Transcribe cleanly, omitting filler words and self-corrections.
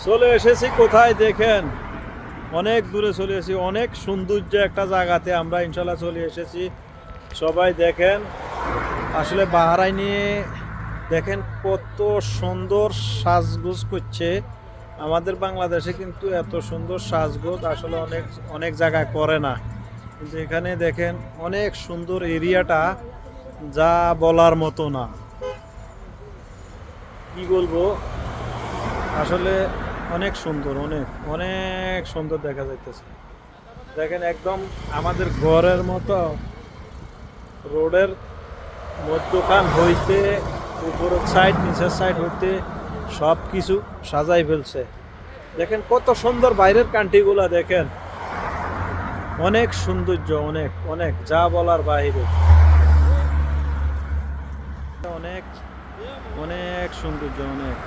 চলে এসেছি কোথায় দেখেন, অনেক দূরে চলে এসেছি, অনেক সৌন্দর্য একটা জায়গাতে আমরা ইনশাল্লাহ চলে এসেছি। সবাই দেখেন, আসলে বাহারাইনে দেখেন কত সুন্দর সাজগোজ করছে। আমাদের বাংলাদেশে কিন্তু এত সুন্দর সাজগোজ আসলে অনেক অনেক জায়গায় করে না, কিন্তু এখানে দেখেন অনেক সুন্দর এরিয়াটা, যা বলার মতো না। কি বলবো, আসলে অনেক সুন্দর, অনেক অনেক সুন্দর দেখা যাইতেছে। দেখেন একদম আমাদের ঘরের মতো, রোডের মধ্যখান হইতে উপরের সাইড নিচের সাইড হইতে সব কিছু সাজাই ফেলছে। দেখেন কত সুন্দর, বাইরের কান্ট্রিগুলা দেখেন, অনেক সৌন্দর্য, অনেক অনেক যা বলার বাইরে, অনেক অনেক সৌন্দর্য, অনেক।